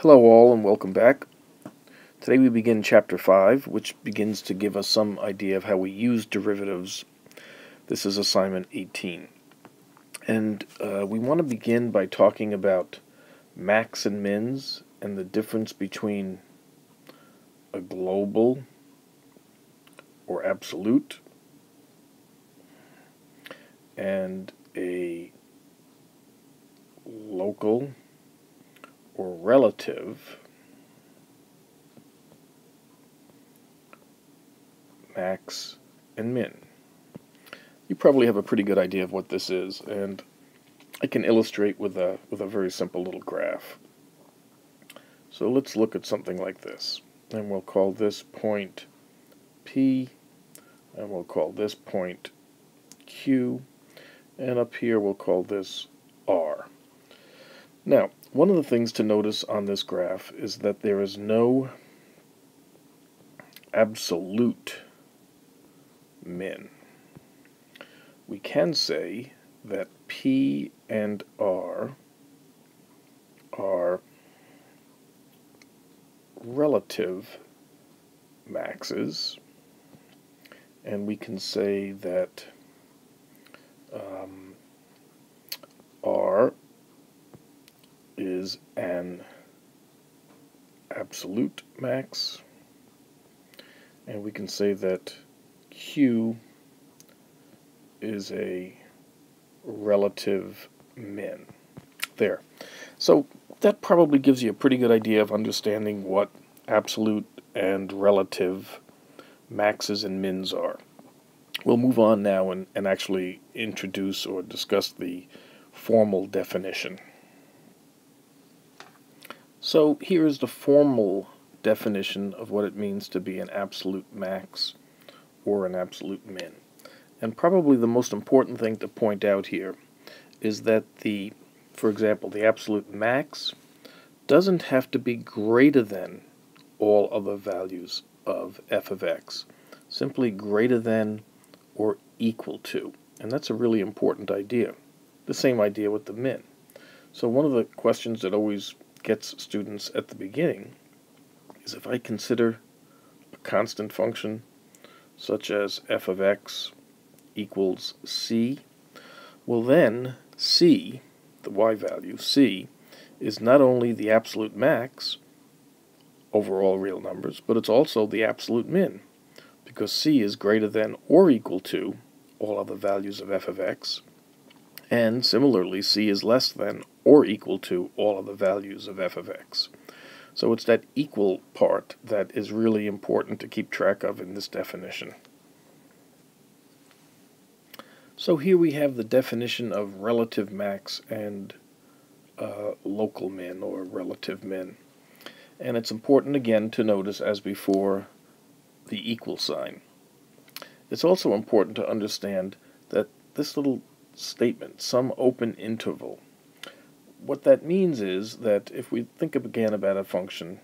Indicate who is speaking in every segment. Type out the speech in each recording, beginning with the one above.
Speaker 1: Hello all and welcome back. Today we begin Chapter 5, which begins to give us some idea of how we use derivatives. This is assignment 18. And we want to begin by talking about max and mins and the difference between a global or absolute and a local or relative max and min. You probably have a pretty good idea of what this is, and I can illustrate with a very simple little graph. So let's look at something like this, and we'll call this point P, and we'll call this point Q, and up here we'll call this R. Now, one of the things to notice on this graph is that there is no absolute min. We can say that P and R are relative maxes, and we can say that R is an absolute max, and we can say that Q is a relative min. There. So that probably gives you a pretty good idea of understanding what absolute and relative maxes and mins are. We'll move on now and actually introduce or discuss the formal definition. So here is the formal definition of what it means to be an absolute max or an absolute min. And probably the most important thing to point out here is that for example, the absolute max doesn't have to be greater than all other values of f of x. Simply greater than or equal to. And that's a really important idea. The same idea with the min. So one of the questions that always gets students at the beginning is if I consider a constant function such as f of x equals c, well then c, the y value, c, is not only the absolute max over all real numbers, but it's also the absolute min, because c is greater than or equal to all other values of f of x, and similarly c is less than or equal to all other values of f of x. So it's that equal part that is really important to keep track of in this definition. So here we have the definition of relative max and local min or relative min. And it's important again to notice, as before, the equal sign. It's also important to understand that this little statement, some open interval, what that means is that if we think again about a function,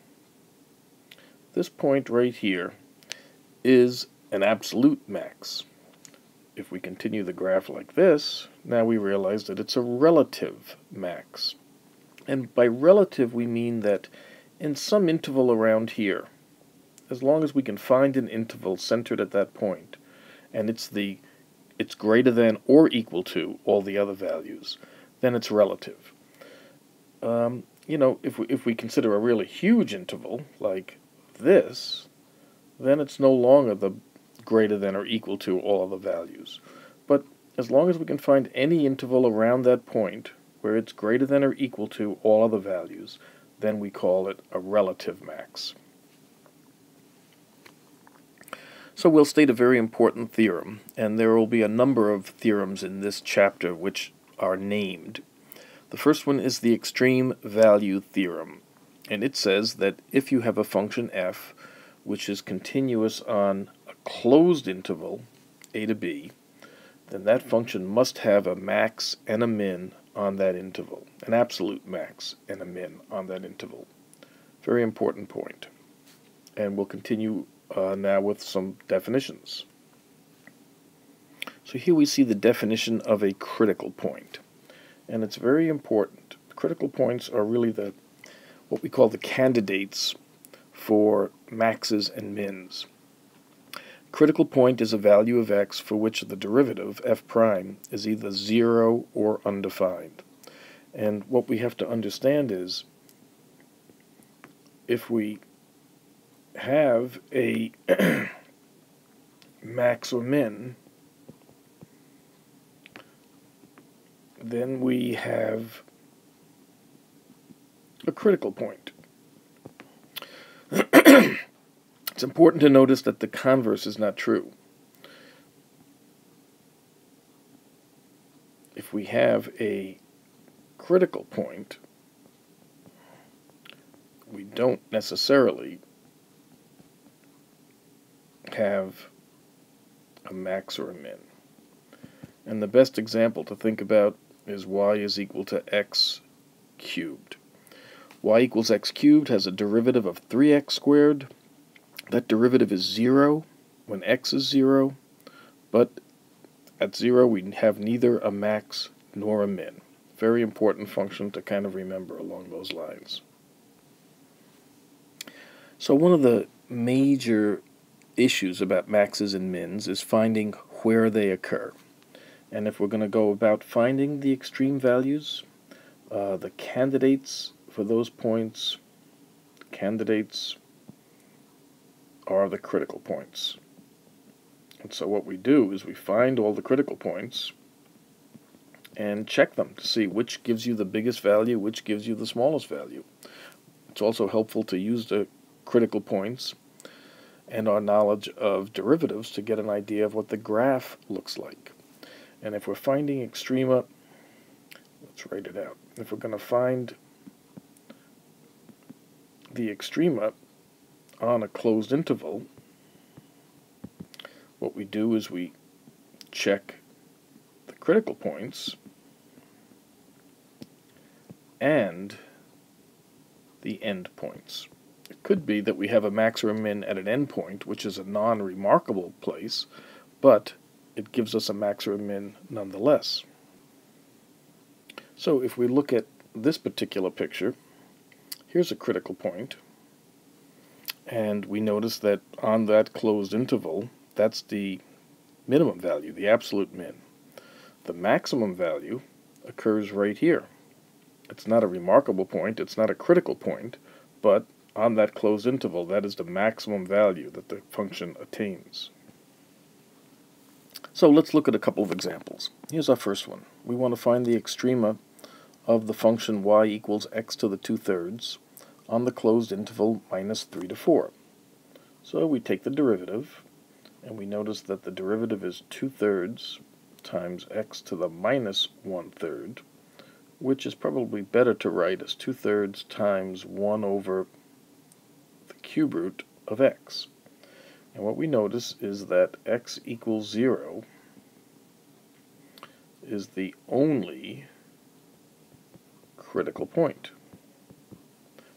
Speaker 1: this point right here is an absolute max. If we continue the graph like this, now we realize that it's a relative max. And by relative we mean that in some interval around here, as long as we can find an interval centered at that point, and it's greater than or equal to all the other values, then it's relative. If we consider a really huge interval like this, then it's no longer the greater than or equal to all other values. But as long as we can find any interval around that point where it's greater than or equal to all other values, then we call it a relative max. So we'll state a very important theorem, and there will be a number of theorems in this chapter which are named. The first one is the extreme value theorem, and it says that if you have a function f which is continuous on a closed interval, a to b, then that function must have a max and a min on that interval, an absolute max and a min on that interval. Very important point. And we'll continue now with some definitions. So here we see the definition of a critical point. And it's very important. Critical points are really what we call the candidates for maxes and mins. Critical point is a value of x for which the derivative, f prime, is either 0 or undefined. And what we have to understand is, if we have a max or min, then we have a critical point. It's important to notice that the converse is not true. If we have a critical point, we don't necessarily have a max or a min. And the best example to think about is y is equal to x cubed. Y equals x cubed has a derivative of 3x squared. That derivative is 0 when x is 0, but at 0 we have neither a max nor a min. Very important function to kind of remember along those lines. So one of the major issues about maxes and mins is finding where they occur. And if we're going to go about finding the extreme values, the candidates for those points, are the critical points. And so what we do is we find all the critical points and check them to see which gives you the biggest value, which gives you the smallest value. It's also helpful to use the critical points and our knowledge of derivatives to get an idea of what the graph looks like. And if we're finding extrema, let's write it out. If we're going to find the extrema on a closed interval, what we do is we check the critical points and the end points. It could be that we have a max or a min at an end point, which is a non-remarkable place, but it gives us a max or a min nonetheless. So if we look at this particular picture, here's a critical point, and we notice that on that closed interval, that's the minimum value, the absolute min. The maximum value occurs right here. It's not a remarkable point, it's not a critical point, but on that closed interval, that is the maximum value that the function attains. So let's look at a couple of examples. Here's our first one. We want to find the extrema of the function y equals x to the 2/3 on the closed interval minus 3 to 4. So we take the derivative, and we notice that the derivative is 2/3 times x to the minus 1/3, which is probably better to write as 2/3 times 1 over the cube root of x. And what we notice is that x equals 0 is the only critical point.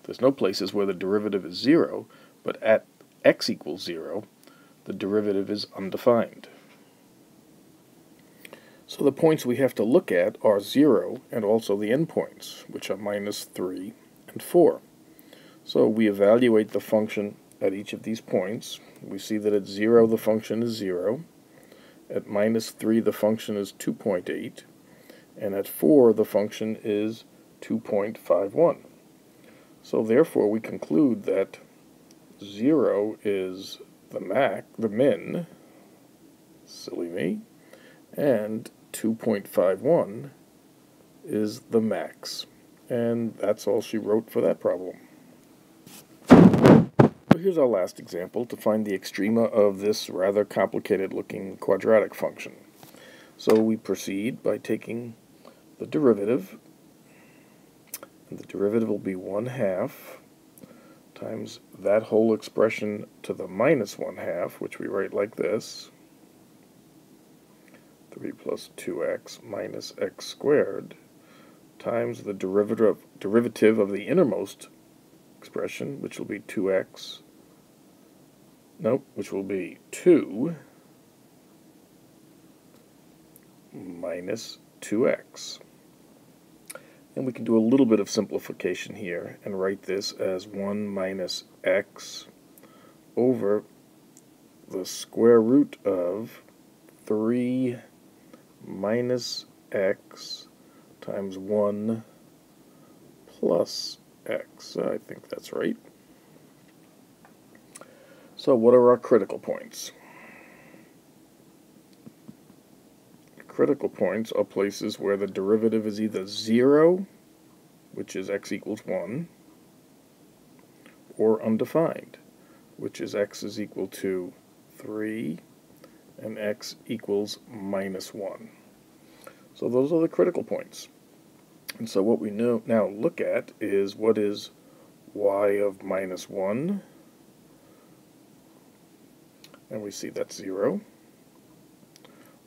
Speaker 1: There's no places where the derivative is 0, but at x equals 0, the derivative is undefined. So the points we have to look at are 0 and also the endpoints, which are minus 3 and 4. So we evaluate the function at each of these points. We see that at 0 the function is 0, at minus 3 the function is 2.8, and at 4 the function is 2.51. So therefore we conclude that 0 is the min, silly me, and 2.51 is the max. And that's all she wrote for that problem. So here's our last example to find the extrema of this rather complicated looking quadratic function. So we proceed by taking the derivative, and the derivative will be 1/2 times that whole expression to the minus 1/2, which we write like this, 3 plus 2x minus x squared, times the derivative of the innermost expression, which will be 2x, which will be 2 minus 2x. And we can do a little bit of simplification here and write this as 1 minus x over the square root of 3 minus x times 1 plus x. I think that's right. So what are our critical points? Critical points are places where the derivative is either 0, which is x equals 1, or undefined, which is x is equal to 3 and x equals minus 1. So those are the critical points. And so what we now look at is what is y of minus 1, and we see that's 0.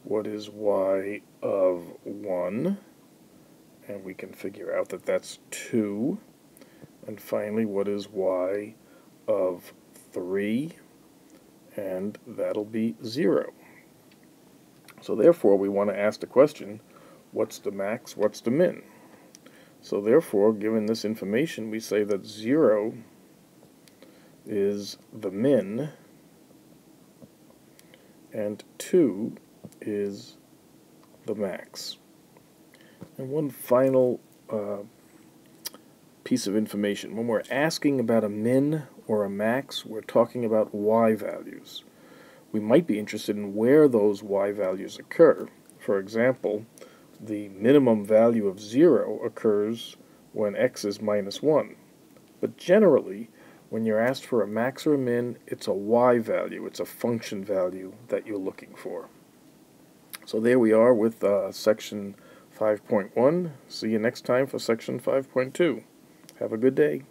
Speaker 1: What is y of 1, and we can figure out that that's 2. And finally, what is y of 3, and that'll be 0. So therefore, we want to ask the question, what's the max, what's the min? So therefore, given this information, we say that 0 is the min, and 2 is the max. And one final piece of information. When we're asking about a min or a max, we're talking about y values. We might be interested in where those y values occur. For example, the minimum value of 0 occurs when x is minus 1. But generally, when you're asked for a max or a min, it's a y value, it's a function value that you're looking for. So there we are with section 5.1. See you next time for section 5.2. Have a good day.